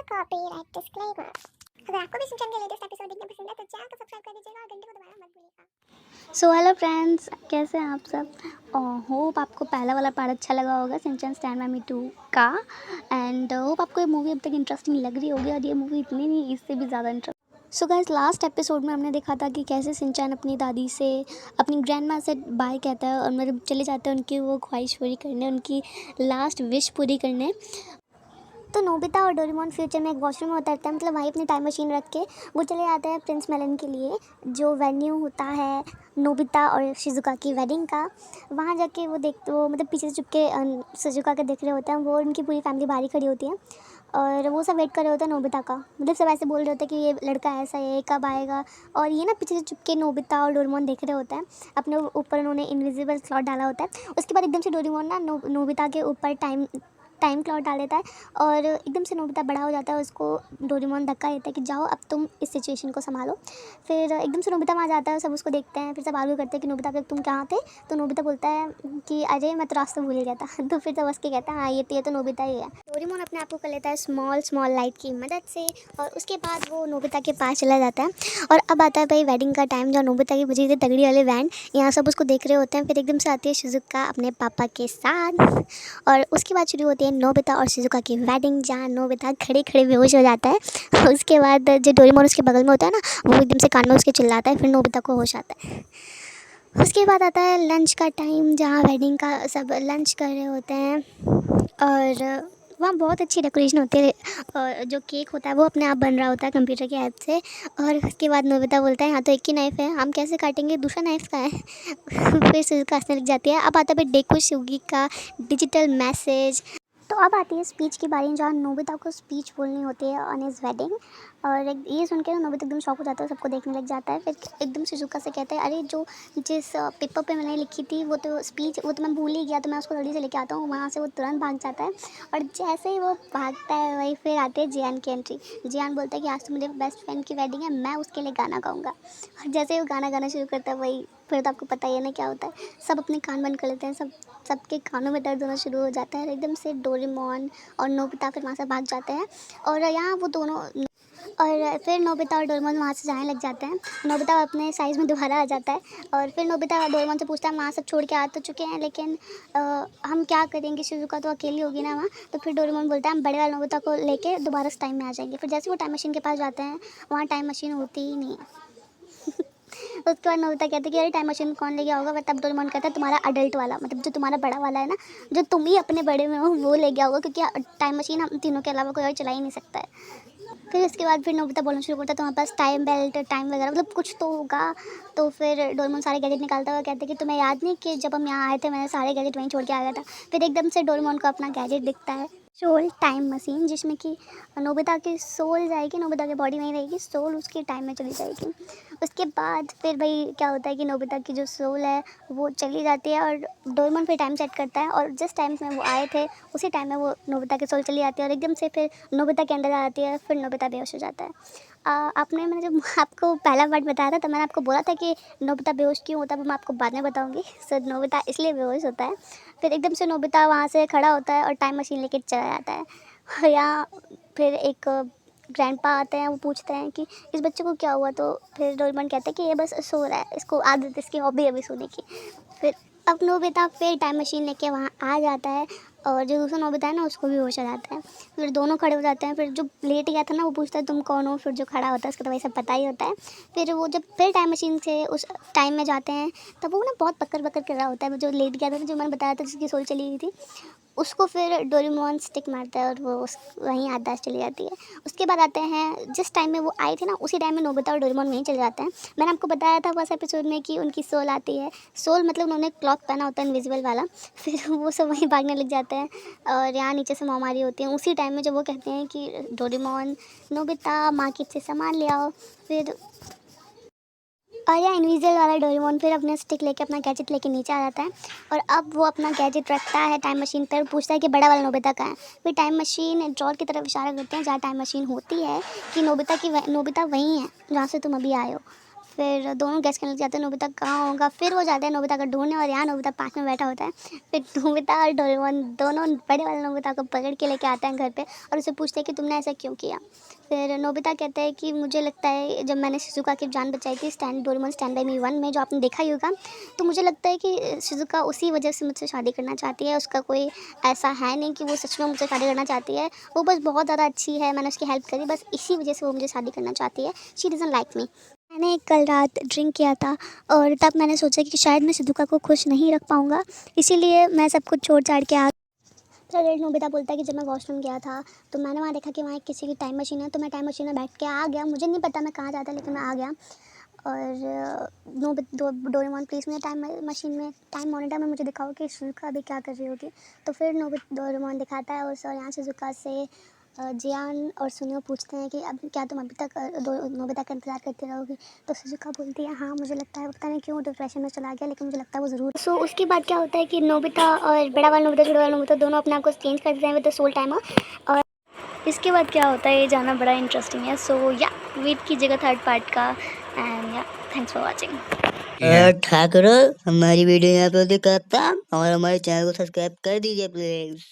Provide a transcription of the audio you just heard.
Copyright disclaimer. अगर आपको भी सिंचन के लेटेस्ट एपिसोड देखना पसंद है तो चैनल को सब्सक्राइब कर दीजिएगा और घंटे को दबाना मत भूलिएगा। सो हेलो फ्रेंड्स, कैसे हैं आप सब। होप आपको पहला वाला पार्ट अच्छा लगा होगा सिंचन स्टैंड बाय मी 2 का। एंड होप आपको ये मूवी अब तक इंटरेस्टिंग लग रही होगी, और ये मूवी इतनी नहीं, इससे भी ज़्यादा interest. So guys, last episode में हमने देखा था कि कैसे सिंचन अपनी दादी से, अपनी ग्रैंड माँ से बाय कहता है और मतलब चले जाते हैं उनकी वो ख्वाहिश पूरी करने, उनकी लास्ट विश पूरी करने। तो नोबिता और डोरेमोन फ्यूचर में एक वॉशरूम में उतरते हैं, मतलब वहीं अपनी टाइम मशीन रख के वो चले जाते हैं प्रिंस मेलन के लिए, जो वेन्यू होता है नोबिता और शिजुका की वेडिंग का। वहाँ जाके वो मतलब पीछे से चुपके शिजुका के देख रहे होते हैं, वो उनकी पूरी फैमिली बाहर ही खड़ी होती है और वो सब वेट कर रहे होते हैं नोबिता का। मतलब सब ऐसे बोल रहे होते हैं कि ये लड़का ऐसा है, ये कब आएगा। और ये ना पीछे से चुपके नोबिता और डोरेमोन देख रहे होते हैं, अपने ऊपर उन्होंने इनविजिबल क्लॉथ डाला होता है। उसके बाद एकदम से डोरेमोन ना नोबिता के ऊपर टाइम क्लॉथ डाल देता है और एकदम से नोबिता बड़ा हो जाता है। उसको डोरेमोन धक्का देता है कि जाओ अब तुम इस सिचुएशन को संभालो। फिर एकदम से नोबिता वहाँ जाता है, सब उसको देखते हैं, फिर सब आर्ग्यू करते हैं कि नोबिता तुम कहाँ थे। तो नोबिता बोलता है कि अरे मैं तो रास्ता भूल ही गया था। तो फिर सब उसके कहता है हाँ ये तो नोबिता ही है। डोरेमोन अपने आप को कर लेता है स्मॉल लाइट की मदद से, और उसके बाद वो नोबिता के पास चला जाता है। और अब आता है भाई वेडिंग का टाइम, जो नोबिता की बजी थी तगड़ी वाले बैंड, यहाँ सब उसको देख रहे होते हैं। फिर एकदम से आती है शिजुका अपने पापा के साथ, और उसके बाद शुरू होती है नोबिता और शिजुका की वेडिंग, जहाँ नोबिता खड़े खड़े बेहोश हो जाता है। उसके बाद जो डोरेमोन उसके बगल में होता है ना, वो एकदम से कान में उसके चिल्लाता है, फिर नोबिता को होश आता है। उसके बाद आता है लंच का टाइम, जहाँ वेडिंग का सब लंच कर रहे होते हैं, और वहाँ बहुत अच्छी डेकोरेशन होती है। और जो केक होता है वो अपने आप बन रहा होता है कंप्यूटर की हेल्प से। और उसके बाद नोबिता बोलता है यहाँ तो एक ही नाइफ़ है, हम कैसे काटेंगे, दूसरा नाइफ़ कहाँ है। फिर शिजुका हंसने लग जाती है। अब आता है डेको शुगी का डिजिटल मैसेज। तो अब आती है स्पीच की बारी, जहाँ नोबिता को स्पीच बोलनी होती है ऑन हिज वेडिंग। और ये सुन के नोबिता एकदम शॉक हो जाता है, सबको देखने लग जाता है। फिर एकदम शिजुका से कहता है अरे जो जिस पेपर पे मैंने लिखी थी वो तो स्पीच, वो तो मैं भूल ही गया, तो मैं उसको जल्दी से लेके आता हूँ। वहाँ से वो तुरंत भाग जाता है, और जैसे ही वो भागता है वही फिर आते हैं जियान की एंट्री। जियान बोलता है कि आज तो मेरे बेस्ट फ्रेंड की वेडिंग है, मैं उसके लिए गाना गाऊंगा। और जैसे ही वो गाना गाना शुरू करता है वही फिर तो आपको पता ही है ना क्या होता है, सब अपने कान बंद कर लेते हैं, सबके कानों में दर्द होना शुरू हो जाता है। एकदम से डोरेमोन और नोबिता फिर वहाँ से भाग जाते हैं, और यहाँ वो दोनों, और फिर नोबिता और डोरेमोन वहाँ से जाने लग जाते हैं। नोबिता अपने साइज़ में दोबारा आ जाता है, और फिर नोबिता डोरेमोन से पूछता है वहाँ सब छोड़ के आ तो चुके हैं, लेकिन हम क्या करेंगे, शिजुका तो अकेली होगी ना वहाँ। तो फिर डोरेमोन बोलता है हम बड़े वाले नोबिता को लेके दोबारा उस टाइम में आ जाएंगे। फिर जैसे वो टाइम मशीन के पास जाते हैं, वहाँ टाइम मशीन होती ही नहीं है। उसके बाद नोबिता कहते हैं कि अरे टाइम मशीन कौन ले गया होगा, बट तब डोरेमोन कहता है तुम्हारा अडल्ट वाला, मतलब जो तुम्हारा बड़ा वाला है ना, जो तुम ही अपने बड़े में हो, वो ले गया होगा, क्योंकि टाइम मशीन हम तीनों के अलावा कोई और चला ही नहीं सकता है। फिर उसके बाद फिर नोबिता बोलना शुरू करता है तुम्हारे पास टाइम बेल्ट, टाइम वगैरह मतलब कुछ तो होगा। तो फिर डोरेमोन सारे गैजेट निकालता हुआ कहते हैं कि तुम्हें याद नहीं कि जब हम यहाँ आए थे मैंने सारे गैजेट वहीं छोड़ के आ गया था। फिर एकदम से डोरेमोन को अपना गैजेट दिखता है, सोल टाइम मशीन, जिसमें कि नोबिता की सोल जाएगी, नोबिता की बॉडी नहीं रहेगी, सोल उसकी टाइम में चली जाएगी। उसके बाद फिर भाई क्या होता है कि नोबिता की जो सोल है वो चली जाती है, और डोरेमोन फिर टाइम सेट करता है, और जिस टाइम में वो आए थे उसी टाइम में वो नोबिता की सोल चली जाती है, और एकदम से फिर नोबिता के अंदर आ जाती है। फिर नोबिता बेहोश हो जाता है। आपने मैंने जब आपको पहला पार्ट बताया था तो मैंने आपको बोला था कि नोबिता बेहोश क्यों होता है, वो मैं आपको बाद में बताऊंगी। सो नोबिता इसलिए बेहोश होता है। फिर एकदम से नोबिता वहाँ से खड़ा होता है और टाइम मशीन लेके चला जाता है। यहाँ फिर एक ग्रैंडपा आते हैं, वो पूछते हैं कि इस बच्चे को क्या हुआ। तो फिर डोरेमोन कहते हैं कि ये बस सो रहा है, इसको आदत, इसकी हॉबी है अभी सोने की। फिर अब नोबिता फिर टाइम मशीन लेके वहाँ आ जाता है, और जो दूसरा नोबिता है ना उसको भी होश आ जाता है। फिर दोनों खड़े हो जाते हैं। फिर जो लेट गया था ना वो पूछता है तुम कौन हो, फिर जो खड़ा होता है उसको तो वही सब पता ही होता है। फिर वो जब फिर टाइम मशीन से उस टाइम में जाते हैं, तब वो ना बहुत पकड़ पकड़ कर रहा होता है, जो लेट गया था, जो मैंने बताया था जिसकी सोल चली गई थी, उसको फिर डोरेमोन स्टिक मारता है, और वो वहीं याददाश्त चली जाती है। उसके बाद आते हैं जिस टाइम में वो आए थे ना उसी टाइम में नोबिता और डोरेमोन वहीं चले जाते हैं। मैंने आपको बताया था फर्स्ट एपिसोड में कि उनकी सोल आती है, सोल मतलब उन्होंने क्लॉक पहना होता है इनविजिबल वाला। फिर वो सब वहीं भागने लग जाते हैं, और यहाँ नीचे से महामारी होती है उसी टाइम में, जब वो कहते हैं कि डोरेमोन नोबिता मार्केट से सामान ले आओ। फिर और या इनविजिबल वाला डोरेमोन फिर अपने स्टिक लेके अपना गैजेट लेके नीचे आ जाता है, और अब वो अपना गैजेट रखता है टाइम मशीन पर, पूछता है कि बड़ा वाला नोबिता कहाँ है। फिर टाइम मशीन ड्रॉर की तरफ इशारा करते हैं जहाँ टाइम मशीन होती है, कि नोबिता वहीं है जहाँ से तुम अभी आए हो। फिर दोनों गैस करने लग जाते हैं नोबिता कहाँ होगा। फिर वो जाते हैं नोबिता को ढूंढने और यहाँ नोबिता पास में बैठा होता है। फिर नोबिता और डोरेमोन दोनों बड़े वाले नोबिता को पकड़ के लेके आते हैं घर पे और उसे पूछते हैं कि तुमने ऐसा क्यों किया। फिर नोबिता कहते हैं कि मुझे लगता है जब मैंने शिजुका की जान बचाई थी डोरेमोन स्टैंड बाय मी 1 में, जो आपने देखा ही होगा, तो मुझे लगता है कि शिजुका उसी वजह से मुझसे शादी करना चाहती है। उसका कोई ऐसा है नहीं कि वो सच में मुझसे शादी करना चाहती है। वो बस बहुत ज़्यादा अच्छी है, मैंने उसकी हेल्प करी, बस इसी वजह से वो मुझे शादी करना चाहती है। She doesn't like me. मैंने कल रात ड्रिंक किया था और तब मैंने सोचा कि शायद मैं शिजुका को खुश नहीं रख पाऊँगा, इसीलिए मैं सब कुछ छोड़ छाड़ के आ। फिर नोबिता बोलता है कि जब मैं वॉशरूम गया था तो मैंने वहाँ देखा कि वहाँ एक किसी की टाइम मशीन है, तो मैं टाइम मशीन में बैठ के आ गया। मुझे नहीं पता मैं कहाँ जाता, लेकिन मैं आ गया। और डोरेमोन प्लीज़ मुझे टाइम मशीन में टाइम मॉनिटर में मुझे दिखाओ कि शिजुका अभी क्या कर रही होगी। तो फिर डोरेमोन दिखाता है उसे और यहाँ शिजुका से जियान और सुनियो पूछते हैं कि अब क्या तुम अभी तक नोबिता का इंतज़ार करती रहोगी। तो शिजुका बोलती है हाँ मुझे लगता है, पता नहीं क्यों डिप्रेशन में चला गया, लेकिन मुझे लगता है वो ज़रूर। सो उसके बाद क्या होता है कि नोबिता और बड़ा वाला नोबिता छोटा वाला नोबिता दोनों अपने आप को चेंज कर देते हैं विद द सोल टाइमर। और इसके बाद क्या होता है ये जानना बड़ा इंटरेस्टिंग है। सो या वेट कीजिएगा थर्ड पार्ट का। एंड या थैंक्स फॉर वॉचिंग। ठाकुर, हमारी वीडियो यहाँ पे दिखाता और हमारे चैनल को सब्सक्राइब कर दीजिए प्लीज।